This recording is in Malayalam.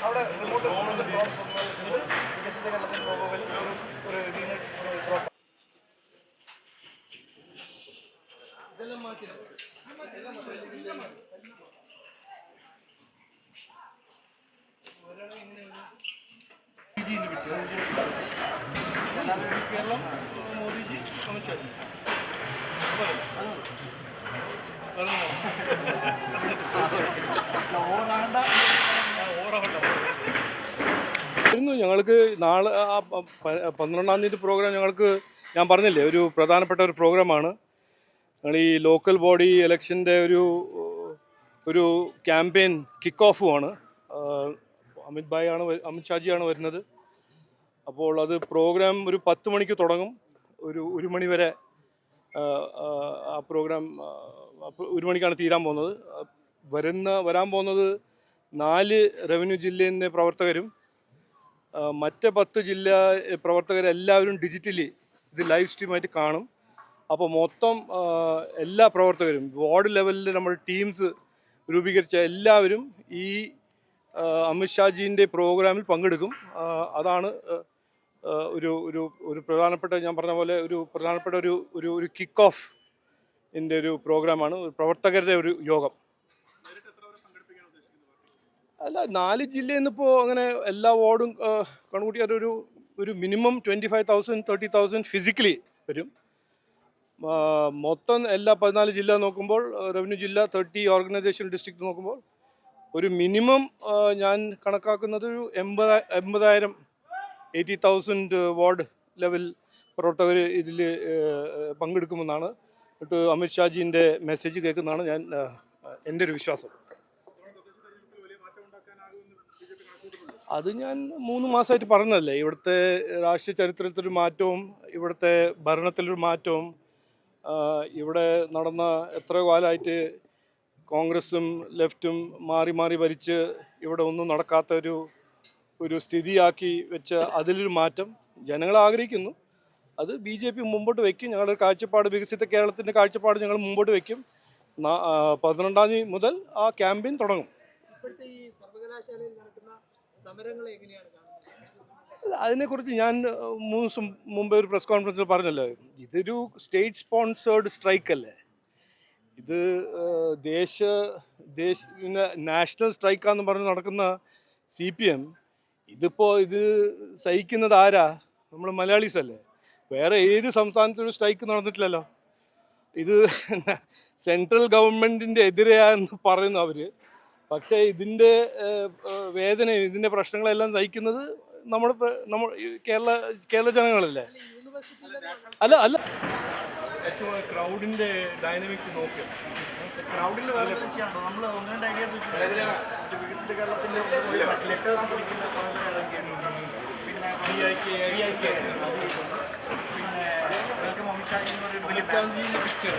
അവിടെ റിമോട്ട് വികസിത കേരളത്തിൻ്റെ ലോഗോയിൽ ഒരു ഇതിന് ഡ്രോപ്പ് ഇതെല്ലാം മാറ്റി കേരളം മോദിജി അമിത്ഷാജി ഞങ്ങൾക്ക് നാളെ 12-ാം തീയതി പ്രോഗ്രാം ഞങ്ങൾക്ക് ഞാൻ പറഞ്ഞില്ലേ ഒരു പ്രധാനപ്പെട്ട ഒരു പ്രോഗ്രാമാണ്. ഞങ്ങൾ ഈ ലോക്കൽ ബോഡി ഇലക്ഷൻ്റെ ഒരു ക്യാമ്പയിൻ കിക്ക് ഓഫുമാണ്. അമിത്ഷാജിയാണ് വരുന്നത്. അപ്പോൾ അത് പ്രോഗ്രാം ഒരു 10 മണിക്ക് തുടങ്ങും. ഒരു മണി വരെ ആ പ്രോഗ്രാം 1 മണിക്കാണ് തീരാൻ പോകുന്നത്. വരാൻ പോകുന്നത് 4 റവന്യൂ ജില്ലേൻ്റെ പ്രവർത്തകരും മറ്റ് 10 ജില്ലാ പ്രവർത്തകരെല്ലാവരും ഡിജിറ്റലി ഇത് ലൈവ് സ്ട്രീമായിട്ട് കാണും. അപ്പോൾ മൊത്തം എല്ലാ പ്രവർത്തകരും വാർഡ് ലെവലിൽ നമ്മൾ ടീംസ് രൂപീകരിച്ച എല്ലാവരും ഈ അമിത്ഷാജീൻ്റെ പ്രോഗ്രാമിൽ പങ്കെടുക്കും. അതാണ് ഒരു പ്രധാനപ്പെട്ട, ഞാൻ പറഞ്ഞ പോലെ ഒരു പ്രധാനപ്പെട്ട ഒരു കിക്ക് ഓഫ് ഇതിൻ്റെ ഒരു പ്രോഗ്രാമാണ്, പ്രവർത്തകരുടെ ഒരു യോഗം. അല്ല, 4 ജില്ലയിൽ നിന്നിപ്പോൾ അങ്ങനെ എല്ലാ വാർഡും കണക്കൂട്ടിയാൽ ഒരു മിനിമം 25,000 30,000 ഫിസിക്കലി വരും. മൊത്തം എല്ലാ 14 ജില്ല നോക്കുമ്പോൾ റവന്യൂ ജില്ല 30 ഓർഗനൈസേഷൻ ഡിസ്ട്രിക്ട് നോക്കുമ്പോൾ ഒരു മിനിമം ഞാൻ കണക്കാക്കുന്നത് ഒരു 80,000 80,000 വാർഡ് ലെവൽ പ്രവർത്തകർ ഇതിൽ പങ്കെടുക്കുമെന്നാണ് അമിത്ഷാജീൻ്റെ മെസ്സേജ് കേൾക്കുന്നതാണ് എൻ്റെ ഒരു വിശ്വാസം. അത് ഞാൻ 3 മാസമായിട്ട് പറഞ്ഞതല്ലേ, ഇവിടുത്തെ രാഷ്ട്രീയ ചരിത്രത്തിലൊരു മാറ്റവും ഇവിടുത്തെ ഭരണത്തിലൊരു മാറ്റവും ഇവിടെ നടന്ന എത്ര കാലമായിട്ട് കോൺഗ്രസും ലെഫ്റ്റും മാറി മാറി ഭരിച്ച് ഇവിടെ ഒന്നും നടക്കാത്ത ഒരു സ്ഥിതിയാക്കി വെച്ച അതിലൊരു മാറ്റം ജനങ്ങൾ ആഗ്രഹിക്കുന്നു. അത് BJP മുമ്പോട്ട് വയ്ക്കും. ഞങ്ങളുടെ കാഴ്ചപ്പാട്, വികസിത കേരളത്തിൻ്റെ കാഴ്ചപ്പാട് ഞങ്ങൾ മുമ്പോട്ട് വയ്ക്കും. 12-ാം തീയതി മുതൽ ആ ക്യാമ്പയിൻ തുടങ്ങും. അതിനെക്കുറിച്ച് ഞാൻ 3 ദിവസം മുമ്പേ ഒരു പ്രസ് കോൺഫറൻസിൽ പറഞ്ഞല്ലോ, ഇതൊരു സ്റ്റേറ്റ് സ്പോൺസേർഡ് സ്ട്രൈക്ക് അല്ലേ. ഇത് നാഷണൽ സ്ട്രൈക്കാന്ന് പറഞ്ഞ് നടക്കുന്ന CPM ഇതിപ്പോൾ ഇത് സഹിക്കുന്നത് ആരാ? നമ്മൾ മലയാളീസ് അല്ലേ. വേറെ ഏത് സംസ്ഥാനത്തൊരു സ്ട്രൈക്ക് നടന്നിട്ടില്ലല്ലോ. ഇത് സെൻട്രൽ ഗവൺമെൻറ്റിൻ്റെ എതിരെയാണെന്ന് പറയുന്നു അവർ. പക്ഷേ ഇതിൻ്റെ വേദനയും ഇതിൻ്റെ പ്രശ്നങ്ങളെല്ലാം സഹിക്കുന്നത് നമ്മൾ കേരള ജനങ്ങളല്ലേ. അല്ല ക്രൗഡിൻ്റെ ഡൈനാമിക്സ് നോക്കുക. ക്രൗഡിൽ വേറെ ചെയ്യാണ്ടോ? നമ്മൾ 1-2 ഐഡിയാസ് വെച്ചിട്ട് വികസിത കേരളത്തിൻ്റെ ലെറ്റേഴ്സ് പിടിക്കുന്ന പിന്നെ വെൽക്കം അമിത്ഷാജി എന്ന് പറയുന്ന പിക്ചർ